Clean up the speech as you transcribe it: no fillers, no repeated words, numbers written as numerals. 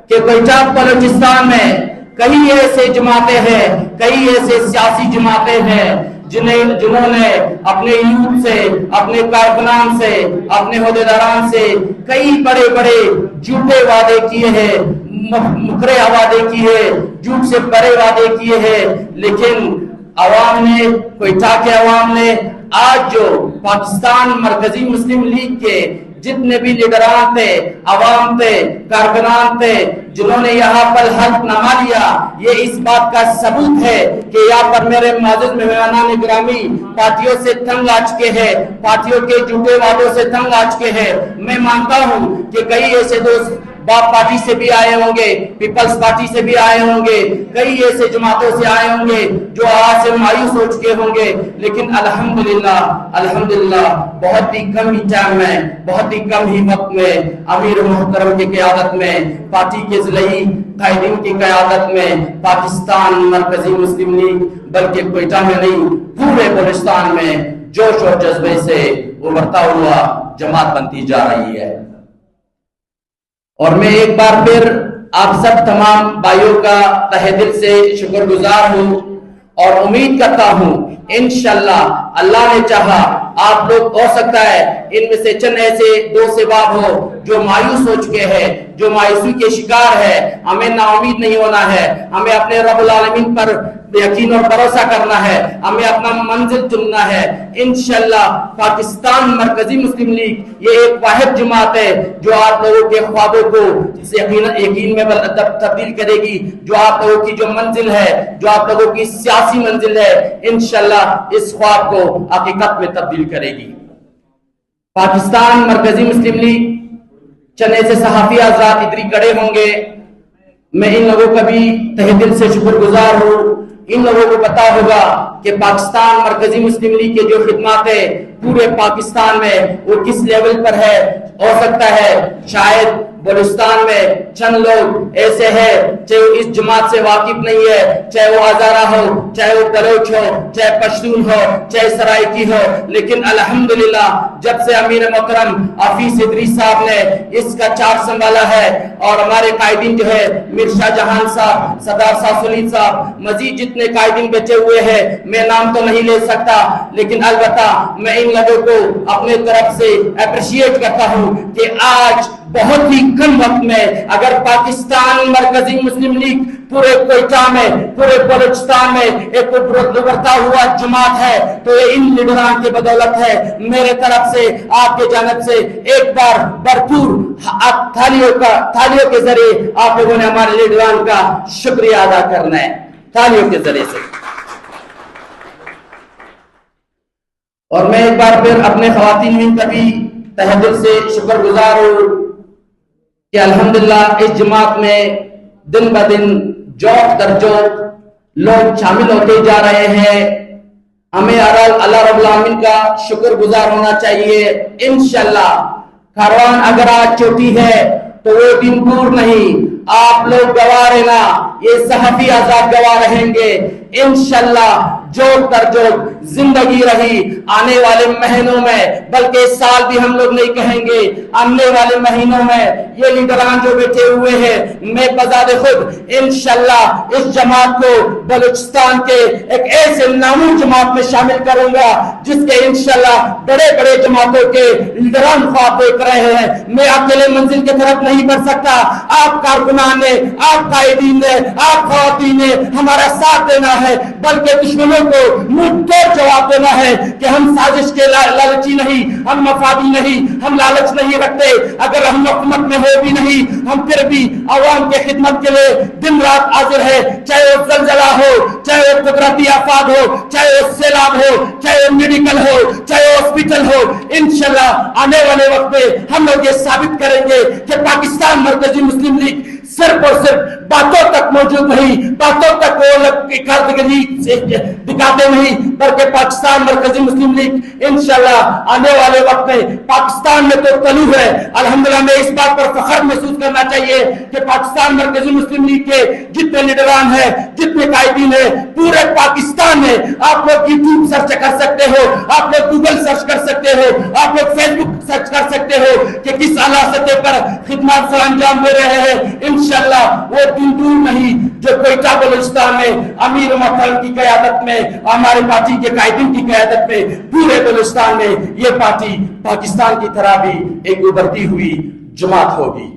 کہ کوئٹہ بلوچستان میں کئی ایسے جماعتیں ہیں، کئی ایسے سیاسی جماعتیں ہیں جنہوں نے اپنے یوتھ سے، اپنے کارکنان سے، اپنے عہدیداران سے کئی بڑے بڑے جھوٹے وعدے کیے ہیں، مکرے وعدے کیے، جھوٹ سے بڑے وعدے کیے ہیں، لیکن عوام نے، کوئٹہ کے عوام نے آج جو پاکستان مرکزی مسلم لیگ کے جتنے بھی لیڈران تھے، عوام تھے، کارکنان تھے، جنہوں نے یہاں پر حلف نامہ لیا، یہ اس بات کا ثبوت ہے کہ یہاں پر میرے معزز مہمانان گرامی پارٹیوں سے تنگ آ چکے ہیں، پارٹیوں کے جھوٹے وعدوں سے تنگ آ چکے ہیں۔ میں مانتا ہوں کہ کئی ایسے دوست باپ پارٹی سے بھی آئے ہوں گے، پیپلز پارٹی سے بھی آئے ہوں گے، کئی ایسے جماعتوں سے آئے ہوں گے جو آج سے مایوس ہو چکے ہوں گے، لیکن الحمدللہ بہت ہی کم ہی ٹائم میں، بہت ہی کم ہی وقت میں امیر محترم کی قیادت میں، پارٹی کے ضلعی قائدین کی قیادت میں پاکستان مرکزی مسلم لیگ بلکہ کوئٹہ میں نہیں پورے بلوچستان میں جوش اور جذبے سے ابھرتا ہوا جماعت بنتی جا رہی ہے۔ اور میں ایک بار پھر آپ سب تمام بھائیوں کا تہہ دل سے شکر گزار ہوں اور امید کرتا ہوں انشاءاللہ اللہ نے چاہا آپ لوگ ہو سکتا ہے ان میں سے چند ایسے دوست احباب ہو جو مایوس ہو چکے ہیں، جو مایوسی کے شکار ہے۔ ہمیں نا امید نہیں ہونا ہے، ہمیں اپنے رب العالمین پر یقین اور بھروسہ کرنا ہے، ہمیں اپنا منزل چننا ہے۔ انشاءاللہ پاکستان مرکزی مسلم لیگ یہ ایک واحد جماعت ہے جو آپ لوگوں کے خوابوں کو یقین میں تبدیل کرے گی، جو آپ لوگوں کی جو منزل ہے، جو آپ لوگوں کی سیاسی منزل ہے، انشاءاللہ اس خواب کو حقیقت میں تبدیل کرے گی۔ پاکستان مرکزی مسلم لیگ چند ایسے صحافی حضرات ادھر کھڑے ہوں گے، میں ان لوگوں کا بھی تہہ دل سے شکر گزار ہوں۔ ان لوگوں کو پتا ہوگا کہ پاکستان مرکزی مسلم لیگ کے جو خدمات ہے پورے پاکستان میں وہ کس لیول پر ہے۔ ہو سکتا ہے شاید بلوچستان میں چند لوگ ایسے ہیں چاہے وہ اس جماعت سے واقف نہیں ہے، چاہے وہ ہزارہ ہو، چاہے وہ بلوچ ہو، چاہے پشتون ہو، چاہے سرائکی ہو، لیکن الحمدللہ جب سے امیر محترم حفیظ ادریس صاحب نے اس کا چارج سنبھالا ہے اور ہمارے قائدین جو ہے میر شاہ جہان صاحب، سردار صاحب سلیم صاحب، مزید جتنے قائدین بچے ہوئے ہیں میں نام تو نہیں لے سکتا، لیکن البتہ میں ان لوگوں کو اپنے طرف سے اپریشیٹ کرتا ہوں کہ آج بہت ہی کم وقت میں اگر پاکستان مرکزی مسلم لیگ پورے کوئٹہ میں، پورے بلوچستان میں ایک ابھرتا ہوا جماعت ہے تو یہ ان لیڈران کی بدولت ہے۔ میرے طرف سے آپ کے جانب سے ایک بار بھرپور تھالیوں کے ذریعے آپ لوگوں نے ہمارے لیڈران کا شکریہ ادا کرنا ہے، تھالیوں کے ذریعے سے۔ اور میں ایک بار پھر اپنے خواتین کا بھی تہہ دل سے شکر گزار ہوں کہ الحمدللہ اس جماعت میں دن بدن جوق در جوق لوگ شامل ہوتے جا رہے ہیں۔ ہمیں اللہ رب العالمین کا شکر گزار ہونا چاہیے۔ انشاءاللہ کاروان اگر آج چوٹی ہے تو وہ دن دور نہیں، آپ لوگ گواہ رہنا، یہ صحافی آزاد گواہ رہیں گے۔ انشاءاللہ جوق در جوق زندگی رہی آنے والے مہینوں میں، بلکہ سال بھی ہم لوگ نہیں کہیں گے، آنے والے مہینوں میں یہ لیڈران جو بیٹھے ہوئے ہیں میں بذات خود انشاءاللہ اس جماعت کو بلوچستان کے ایک ایسے نامور جماعت میں شامل کروں گا جس کے انشاءاللہ بڑے بڑے جماعتوں کے لیڈران خواب دیکھ رہے ہیں۔ میں اکیلے منزل کی طرف نہیں بڑھ سکتا، آپ کارکنان نے، آپ قائدین نے، آپ خواتین نے ہمارا ساتھ دینا ہے، بلکہ دشمنوں کو منہ توڑ جواب دینا ہے کہ ہم سازش کے لالچی نہیں، ہم مفادی نہیں، ہم لالچ نہیں رکھتے۔ اگر ہم حکومت میں ہو بھی نہیں، ہم پھر بھی عوام کے خدمت کے لیے دن رات حاضر ہے، چاہے وہ زلزلہ ہو، چاہے وہ قدرتی آفات ہو، چاہے وہ سیلاب ہو، چاہے وہ میڈیکل ہو، چاہے وہ ہاسپٹل ہو۔ انشاءاللہ آنے والے وقت میں ہم لوگ یہ ثابت کریں گے کہ پاکستان مرکزی مسلم لیگ صرف اور صرف باتوں تک موجود نہیں، باتوں تک وہ کارکردگی دکھاتے نہیں، بلکہ پاکستان مرکزی مسلم لیگ انشاءاللہ آنے والے وقت میں پاکستان میں تو طلوع ہے۔ الحمدللہ میں اس بات پر فخر محسوس کرنا چاہیے کہ پاکستان مرکزی مسلم لیگ کے جتنے لیڈران ہیں، جتنے قائدین ہیں، پورے پاکستان میں آپ لوگ یوٹیوب سرچ کر سکتے ہو، آپ لوگ گوگل سرچ کر سکتے ہو، آپ لوگ فیس بک سرچ کر سکتے ہو کہ کس اعلیٰ سطح پر خدمات سر انجام دے رہے ہیں۔ انشاءاللہ وہ دن دور نہیں جو کوئٹہ بلوچستان میں امیر محترم کی قیادت میں، ہمارے پارٹی کے قائدین کی قیادت میں پورے بلوچستان میں یہ پارٹی پاکستان کی طرح بھی ایک ابھرتی ہوئی جماعت ہوگی۔